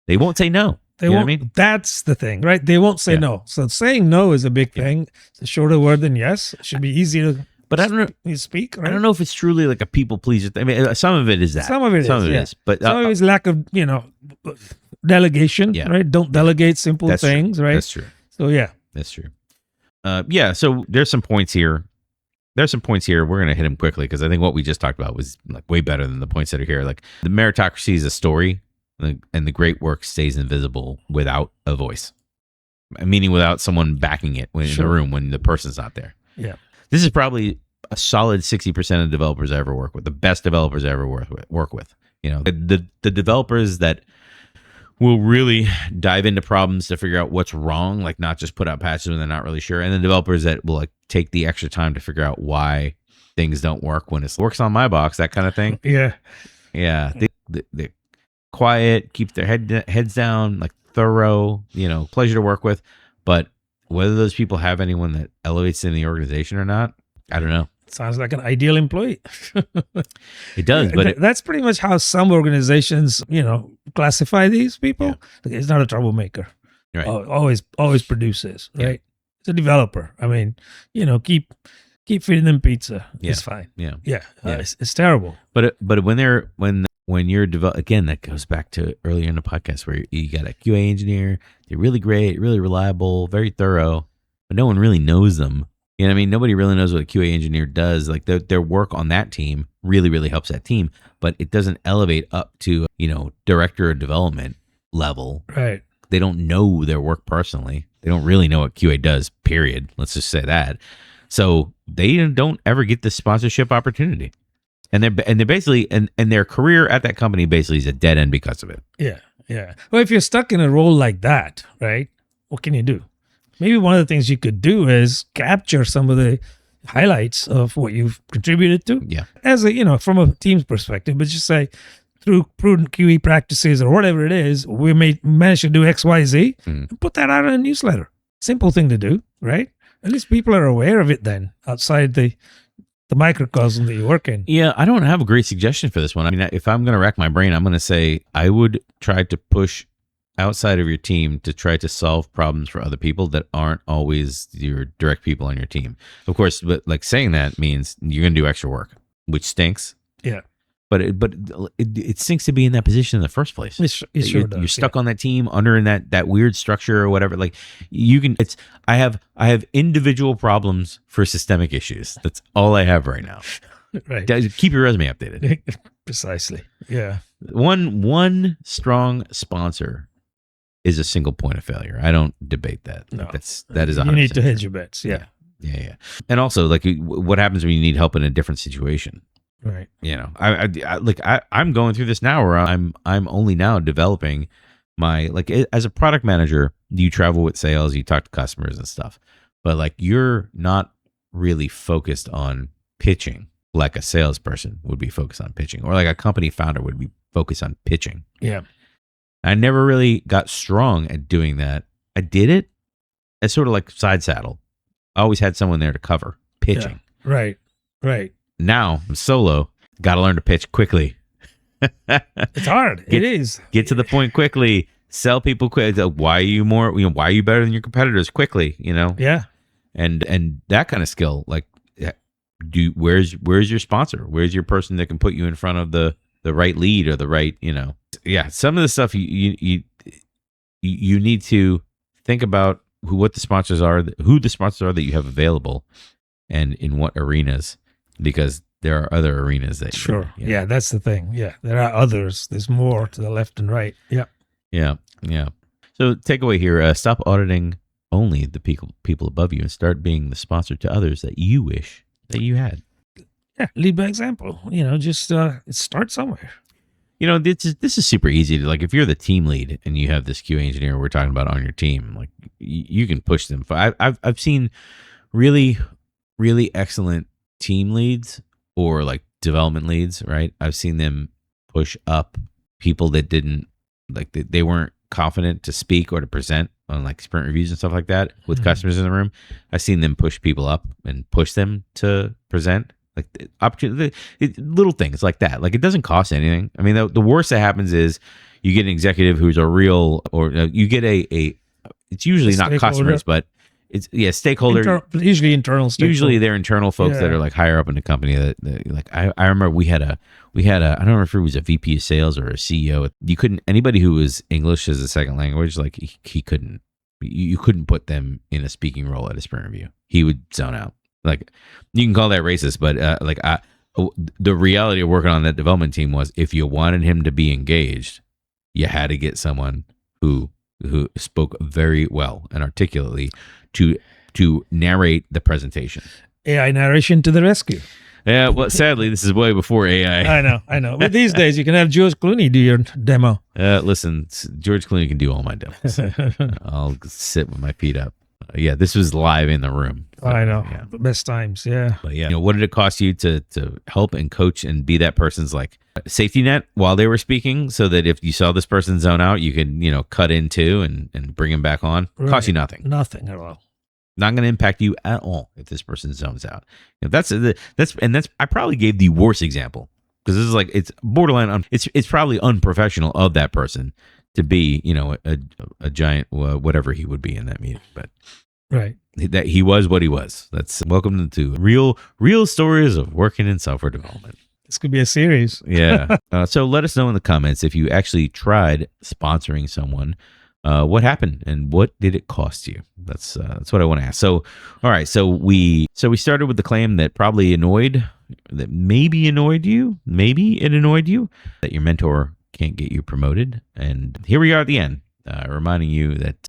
They won't say no. They won't. I mean? That's the thing, right? They won't say no. So saying no is a big thing. It's a shorter word than yes. It should be easy to But I don't know. You speak, right? I don't know if it's truly like a people pleaser. I mean, some of it is that. Some of it is. But some of it is lack of, delegation, right? Don't delegate simple things, true. right? That's true. So, yeah. That's true. So there's some points here there's some points here. We're going to hit them quickly because I think what we just talked about was like way better than the points that are here. Like the meritocracy is a story, and the great work stays invisible without a voice, meaning without someone backing it in the room when the person's not there. Yeah. This is probably a solid 60% of developers I ever work with, the best developers I ever work with. You know, the developers that will really dive into problems to figure out what's wrong, like not just put out patches when they're not really sure. And then developers that will like take the extra time to figure out why things don't work when it works on my box, that kind of thing. Yeah. Yeah. They're quiet, keep their heads down, like thorough, you know, pleasure to work with. But whether those people have anyone that elevates in the organization or not, I don't know. Sounds like an ideal employee. It does, but that's pretty much how some organizations, you know, classify these people. Yeah. Like, it's not a troublemaker. Right. Always produces, right? Yeah. It's a developer. I mean, you know, keep feeding them pizza. Yeah. It's fine. Yeah. Yeah. Yeah. It's terrible. But when you're again, that goes back to earlier in the podcast where you got a QA engineer. They're really great, really reliable, very thorough, but no one really knows them. You know what I mean? Nobody really knows what a QA engineer does. Like their work on that team really, really helps that team, but it doesn't elevate up to, you know, director of development level. Right. They don't know their work personally. They don't really know what QA does, period. Let's just say that. So they don't ever get the sponsorship opportunity. And they're basically, and their career at that company basically is a dead end because of it. Yeah. Yeah. Well, if you're stuck in a role like that, right, what can you do? Maybe one of the things you could do is capture some of the highlights of what you've contributed to. Yeah. As a, you know, from a team's perspective, but just say through prudent QE practices or whatever it is, we may manage to do X, Y, Z, and put that out in a newsletter. Simple thing to do, right? At least people are aware of it then outside the microcosm that you work in. Yeah, I don't have a great suggestion for this one. I mean, if I'm going to rack my brain, I'm going to say I would try to push outside of your team to try to solve problems for other people that aren't always your direct people on your team. Of course, but like saying that means you're going to do extra work, which stinks. Yeah. But it stinks to be in that position in the first place. It sure does. You're stuck on that team under in that weird structure or whatever. Like you can, I have individual problems for systemic issues. That's all I have right now. Right. Keep your resume updated. Precisely. Yeah. One strong sponsor is a single point of failure. I don't debate that. No. That is 100%. You need to hedge your bets. Yeah. Yeah. And also, like, what happens when you need help in a different situation? Right. You know, I'm going through this now where I'm only now developing my, like, as a product manager, you travel with sales, you talk to customers and stuff, but like you're not really focused on pitching like a salesperson would be focused on pitching, or like a company founder would be focused on pitching. Yeah. I never really got strong at doing that. I did it as sort of like side saddle. I always had someone there to cover pitching. Yeah. Right. Now I'm solo. Got to learn to pitch quickly. It's hard. It is. Get to the point quickly. Sell people quick. Why are you more? You know, why are you better than your competitors? Quickly. You know. Yeah. And that kind of skill. Like, where's your sponsor? Where's your person that can put you in front of the right lead or the right, you know? Yeah. Some of the stuff you need to think about who the sponsors are that you have available, and in what arenas. Because there are other arenas that sure. Yeah, that's the thing. Yeah, there are others. There's more to the left and right. Yeah. Yeah. So takeaway here: stop auditing only the people above you and start being the sponsor to others that you wish that you had. Yeah, lead by example. You know, just start somewhere. You know, this is super easy to, like, if you're the team lead and you have this QA engineer we're talking about on your team, like you can push them. I've seen really, really excellent team leads or like development leads, right? I've seen them push up people that didn't, like, they weren't confident to speak or to present on like sprint reviews and stuff like that with customers in the room. I've seen them push people up and push them to present, like the opportunity, little things like that. Like, it doesn't cost anything. I mean, the worst that happens is you get an executive who's a real, or you get it's usually not customers, but it's stakeholder. Usually internal stakeholder. Usually they're internal folks that are like higher up in the company that like, I remember we had a I don't remember if it was a VP of sales or a CEO. Anybody who was English as a second language, like he couldn't, you couldn't put them in a speaking role at a sprint review. He would zone out. Like, you can call that racist, but the reality of working on that development team was, if you wanted him to be engaged, you had to get someone who spoke very well and articulately to narrate the presentation. AI narration to the rescue. Yeah, well, sadly, this is way before AI. I know. But these days, you can have George Clooney do your demo. Listen, George Clooney can do all my demos. I'll sit with my feet up. Yeah, this was live in the room. So, I know. Yeah. The best times, yeah. But yeah, what did it cost you to help and coach and be that person's like safety net while they were speaking, so that if you saw this person zone out, you could, cut in too and bring him back on? Right. Cost you nothing. Nothing at all. Not going to impact you at all if this person zones out. That's I probably gave the worst example, because this is like, it's borderline. It's probably unprofessional of that person to be, a giant whatever he would be in that meeting, but right. That he was what he was. That's welcome to real stories of working in software development. This could be a series. Yeah. So let us know in the comments if you actually tried sponsoring someone. What happened and what did it cost you? That's what I want to ask. So, all right. So we started with the claim that maybe it annoyed you, that your mentor can't get you promoted. And here we are at the end, reminding you that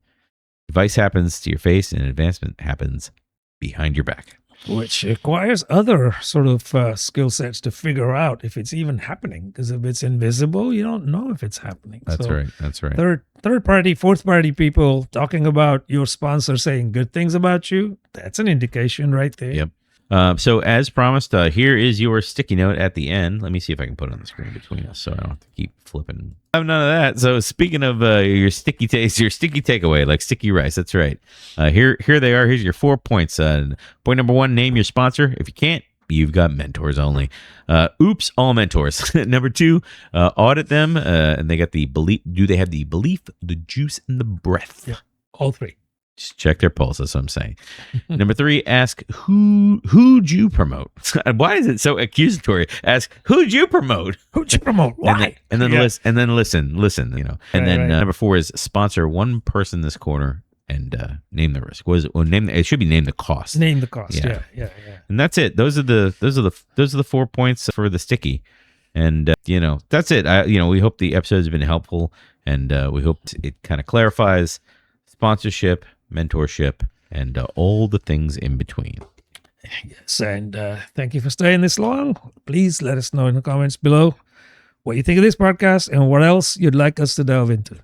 advice happens to your face and advancement happens behind your back. Which requires other sort of skill sets to figure out if it's even happening. Because if it's invisible, you don't know if it's happening. That's right. That's right. Third party, fourth party people talking about your sponsor saying good things about you, that's an indication right there. Yep. So as promised, here is your sticky note at the end. Let me see if I can put it on the screen between us so I don't have to keep flipping. I have none of that. So speaking of your sticky takeaway, like sticky rice, that's right. Here they are. Here's your 4 points. Point number 1, name your sponsor. If you can't, you've got mentors only. Oops, all mentors. Number 2, audit them. And they got the belief. Do they have the belief, the juice, and the breath? Yeah, all 3. Just check their pulse. That's what I'm saying. Number 3, ask who'd you promote? Why is it so accusatory? Ask who'd you promote? Who'd you promote? Why? And then listen. And then number 4 is sponsor one person this quarter and name the risk. It should be name the cost. Name the cost. Yeah. And that's it. Those are the 4 points for the sticky. And that's it. We hope the episode has been helpful, and we hope it kind of clarifies sponsorship, mentorship, and all the things in between. Yes, and thank you for staying this long. Please let us know in the comments below what you think of this podcast and what else you'd like us to delve into.